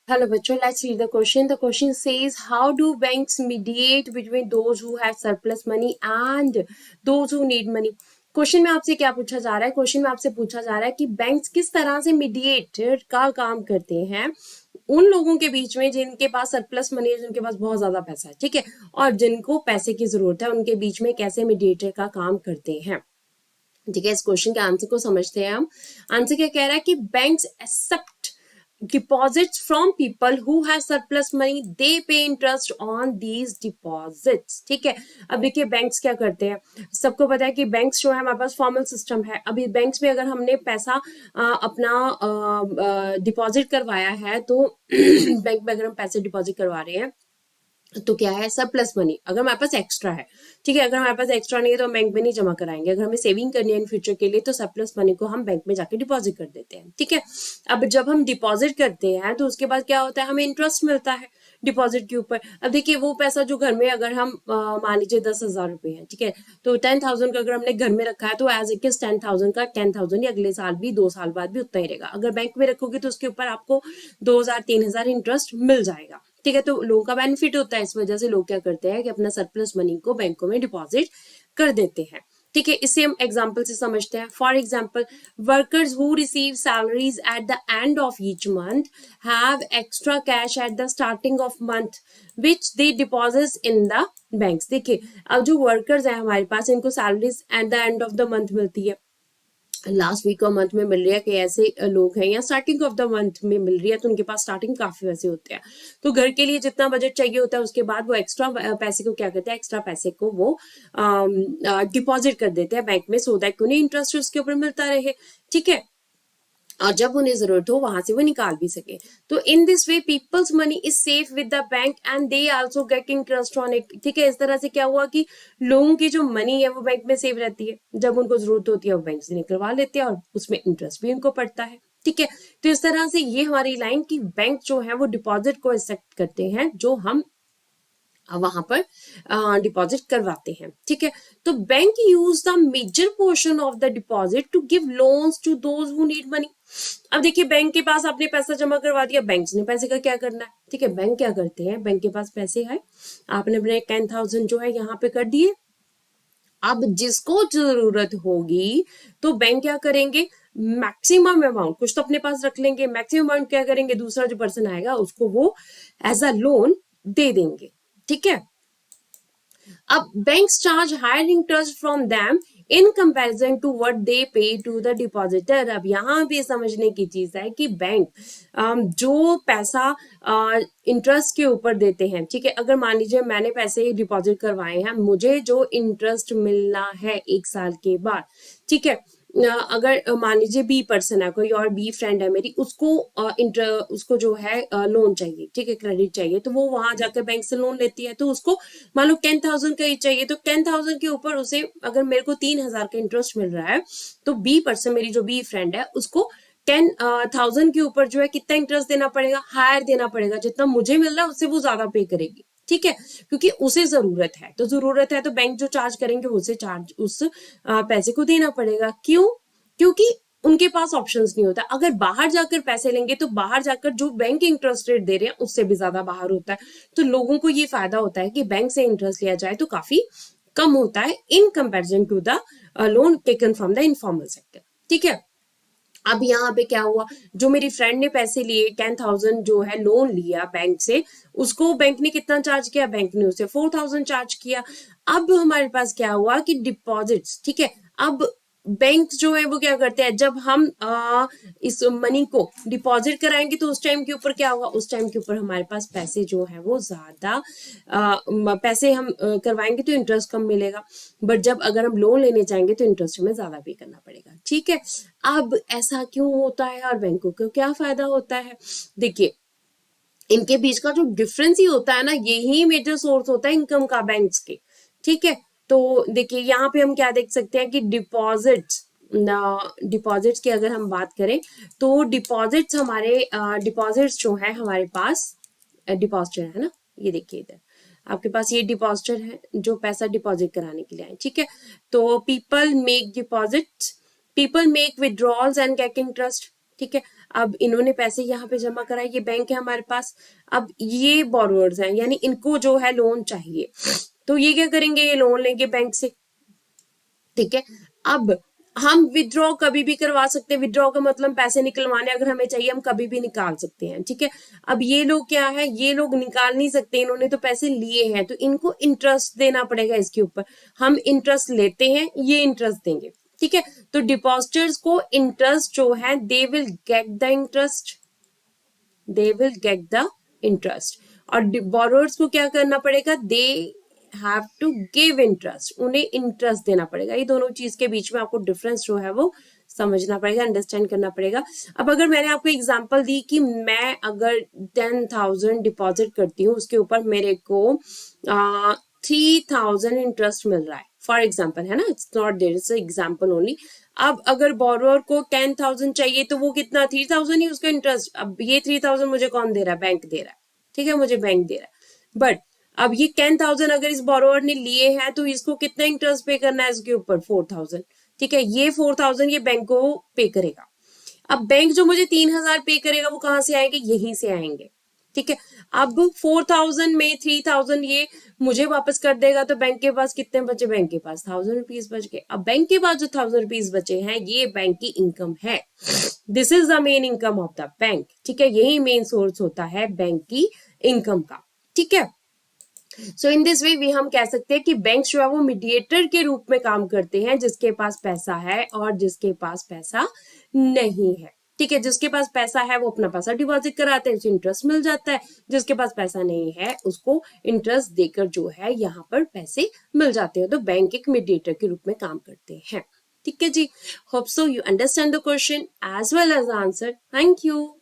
Hello, bachcho. Let's read the question. The question says, how do banks mediate between those who have surplus money and those who need money? Question में आपसे क्या पूछा जा रहा है? Question में आपसे पूछा जा रहा है कि बैंक्स किस तरह से मीडिएटर का काम करते हैं उन लोगों के बीच में जिनके पास सरप्लस मनी है, जिनके पास बहुत ज्यादा पैसा है, ठीक है, और जिनको पैसे की जरूरत है, उनके बीच में कैसे मीडिएटर का काम करते हैं। ठीक है, इस क्वेश्चन के आंसर को समझते हैं हम। आंसर क्या कह रहा है कि banks accept deposits from people who have surplus money, they pay interest on these deposits। ठीक है, अब देखिए बैंक्स क्या करते हैं, सबको पता है कि बैंक्स जो है हमारे पास फॉर्मल सिस्टम है। अभी बैंक्स में अगर हमने पैसा अपना डिपॉजिट करवाया है तो बैंक में अगर हम पैसे डिपॉजिट करवा रहे हैं तो क्या है, सरप्लस मनी अगर हमारे पास एक्स्ट्रा है, ठीक है, अगर हमारे पास एक्स्ट्रा नहीं है तो हम बैंक में नहीं जमा कराएंगे। अगर हमें सेविंग करनी है इन फ्यूचर के लिए तो सरप्लस मनी को हम बैंक में जाके डिपॉजिट कर देते हैं। ठीक है, अब जब हम डिपॉजिट करते हैं तो उसके बाद क्या होता है, हमें इंटरेस्ट मिलता है डिपॉजिट के ऊपर। अब देखिए वो पैसा जो घर में अगर हम मान लीजिए 10,000 रुपए है, ठीक है, तो 10,000 का अगर हमने घर में रखा है तो एज इट इज 10,000 का 10,000 ही अगले साल भी 2 साल बाद भी उतना ही रहेगा। अगर बैंक में रखोगे तो उसके ऊपर आपको 2,000-3,000 इंटरेस्ट मिल जाएगा। ठीक है, तो लोगों का बेनिफिट होता है, इस वजह से लोग क्या करते हैं कि अपना सरप्लस मनी को बैंकों में डिपॉजिट कर देते हैं। ठीक है, इसे हम एग्जाम्पल से समझते हैं। For example, workers who receive salaries at the end of each month have extra cash at the starting of month which they deposit in the banks. देखिए, अब जो वर्कर्स हैं हमारे पास, इनको salaries at the end of the month मिलती है, last week of month में मिल रही है, कि ऐसे लोग हैं या स्टार्टिंग ऑफ द मंथ में मिल रही है तो उनके पास स्टार्टिंग काफी वैसे होते हैं, तो घर के लिए जितना बजट चाहिए होता है उसके बाद वो एक्स्ट्रा पैसे को क्या करते हैं, एक्स्ट्रा पैसे को वो डिपॉजिट कर देते हैं बैंक में, सो दैट उन्हें इंटरेस्ट उसके ऊपर मिलता रहे। ठीक है, और जब उन्हें जरूरत हो वहां से वो निकाल भी सके। तो in this way peoples money is safe with the bank and they also get interest on it. ठीक है, इस तरह से क्या हुआ कि लोगों की जो मनी है वो बैंक में सेव रहती है, जब उनको जरूरत होती है वो बैंक से निकलवा लेते हैं और उसमें इंटरेस्ट भी उनको पड़ता है। ठीक है, तो इस तरह से ये हमारी लाइन की बैंक जो है वो डिपॉजिट को एक्सेप्ट करते हैं जो हम वहां पर डिपॉजिट करवाते हैं। ठीक है, तो bank use the major portion of the deposit to give loans to those who need money. अब देखिए बैंक के पास आपने पैसा जमा करवा दिया, बैंक ने पैसे का क्या करना है। ठीक है, बैंक क्या करते हैं, बैंक के पास पैसे है, आपने अपने 10,000 जो है यहाँ पे कर दिए, अब जिसको जरूरत होगी तो बैंक क्या करेंगे, मैक्सिमम अमाउंट कुछ तो अपने पास रख लेंगे, मैक्सिमम अमाउंट क्या करेंगे, दूसरा जो पर्सन आएगा उसको वो एज अ लोन दे देंगे। ठीक है, अब banks charge higher interest from them in comparison to what they pay to the depositor. अब यहाँ भी समझने की चीज है कि बैंक जो पैसा इंटरेस्ट के ऊपर देते हैं, ठीक है, अगर मान लीजिए मैंने पैसे डिपॉजिट करवाए हैं, मुझे जो इंटरेस्ट मिलना है 1 साल के बाद, ठीक है, अगर मान लीजिए बी पर्सन है कोई और बी फ्रेंड है मेरी, उसको उसको जो है लोन चाहिए, ठीक है, क्रेडिट चाहिए, तो वो वहां जाकर बैंक से लोन लेती है, तो उसको मान लो 10,000 का ही चाहिए, तो 10,000 के ऊपर उसे अगर मेरे को 3,000 का इंटरेस्ट मिल रहा है तो बी पर्सन, मेरी जो बी फ्रेंड है, उसको 10,000 के ऊपर जो है कितना इंटरेस्ट देना पड़ेगा, हायर देना पड़ेगा, जितना मुझे मिल रहा है उससे वो ज्यादा पे करेगी। ठीक है, क्योंकि उसे जरूरत है, तो जरूरत है तो बैंक जो चार्ज करेंगे उसे चार्ज उस पैसे को देना पड़ेगा। क्यों, क्योंकि उनके पास ऑप्शंस नहीं होता। अगर बाहर जाकर पैसे लेंगे तो बाहर जाकर जो बैंक इंटरेस्ट रेट दे रहे हैं उससे भी ज्यादा बाहर होता है, तो लोगों को ये फायदा होता है कि बैंक से इंटरेस्ट लिया जाए तो काफी कम होता है in comparison to the loan taken from the informal sector. ठीक है, अब यहाँ पे क्या हुआ, जो मेरी फ्रेंड ने पैसे लिए 10,000 जो है लोन लिया बैंक से, उसको बैंक ने कितना चार्ज किया, बैंक ने उसे 4,000 चार्ज किया। अब हमारे पास क्या हुआ कि डिपॉजिट्स, ठीक है, अब बैंक जो है वो क्या करते हैं, जब हम इस मनी को डिपॉजिट कराएंगे तो उस टाइम के ऊपर क्या होगा, उस टाइम के ऊपर हमारे पास पैसे जो है वो ज्यादा पैसे हम करवाएंगे तो इंटरेस्ट कम मिलेगा, बट जब अगर हम लोन लेने जाएंगे तो इंटरेस्ट हमें ज्यादा पे करना पड़ेगा। ठीक है, अब ऐसा क्यों होता है और बैंकों को क्या फायदा होता है, देखिए इनके बीच का जो डिफरेंस ही होता है ना, यही मेजर सोर्स होता है इनकम का बैंक्स के। ठीक है, तो देखिए यहाँ पे हम क्या देख सकते हैं कि डिपॉजिट्स की अगर हम बात करें तो डिपॉजिट्स हमारे डिपॉजिट्स जो है हमारे पास डिपॉजिटर है ना, ये देखिए इधर आपके पास ये डिपॉजिटर है जो पैसा डिपॉजिट कराने के लिए आए। ठीक है, तो people make withdrawals and get interest. ठीक है, अब इन्होंने पैसे यहाँ पे जमा कराए, ये बैंक है हमारे पास। अब ये बोरोवर्स हैं, यानी इनको जो है लोन चाहिए, तो ये क्या करेंगे, ये लोन लेंगे बैंक से। ठीक है, अब हम विड्रॉ कभी भी करवा सकते हैं। विड्रॉ का मतलब पैसे निकलवाने अगर हमें चाहिए हम कभी भी निकाल सकते हैं। ठीक है, अब ये लोग क्या है, ये लोग निकाल नहीं सकते, इन्होंने तो पैसे लिए हैं, तो इनको इंटरेस्ट देना पड़ेगा इसके ऊपर। हम इंटरेस्ट लेते हैं, ये इंटरेस्ट देंगे। ठीक है, तो डिपॉजिटर्स को इंटरेस्ट जो है, they will get the interest, they will get the interest. और बोरोअर्स को क्या करना पड़ेगा, they have to give interest, उन्हें इंटरेस्ट देना पड़ेगा। ये दोनों चीज के बीच में आपको डिफरेंस जो है वो समझना पड़ेगा, अंडरस्टैंड करना पड़ेगा। अब अगर मैंने आपको एग्जांपल दी कि मैं अगर 10,000 डिपॉजिट करती हूँ, उसके ऊपर मेरे को 3,000 इंटरेस्ट मिल रहा है, फॉर एग्जाम्पल, है ना, it's not there, it's example only. अब अगर बोरोअर को 10,000 चाहिए तो वो कितना, 3,000 ही उसका इंटरेस्ट। अब ये 3,000 मुझे कौन दे रहा है, बैंक दे रहा है। ठीक है, मुझे बैंक दे रहा है, बट अब ये 10,000 अगर इस बोरोअर ने लिए हैं तो इसको कितना इंटरेस्ट पे करना है इसके ऊपर, 4,000। ठीक है, ये 4,000 ये बैंक को पे करेगा। अब बैंक जो मुझे 3,000 पे करेगा वो कहाँ से आएंगे, यहीं से आएंगे। ठीक है, अब 4,000 में 3,000 ये मुझे वापस कर देगा, तो बैंक के पास कितने बचे, बैंक के पास 1,000 रुपीज बच गए। अब बैंक के पास जो 1,000 रुपीज बचे हैं, ये बैंक की इनकम है। This is the main income of the bank. ठीक है, यही मेन सोर्स होता है बैंक की इनकम का। ठीक है, सो इन दिस वे भी हम कह सकते हैं कि बैंक जो है वो मीडिएटर के रूप में काम करते हैं, जिसके पास पैसा है और जिसके पास पैसा नहीं है। ठीक है, जिसके पास पैसा है वो अपना पैसा डिपॉजिट कराते हैं, उसे इंटरेस्ट मिल जाता है। जिसके पास पैसा नहीं है उसको इंटरेस्ट देकर जो है यहाँ पर पैसे मिल जाते हैं। तो बैंक एक मीडिएटर के रूप में काम करते हैं। ठीक है जी, hope so you understand the question as well as answer. Thank you.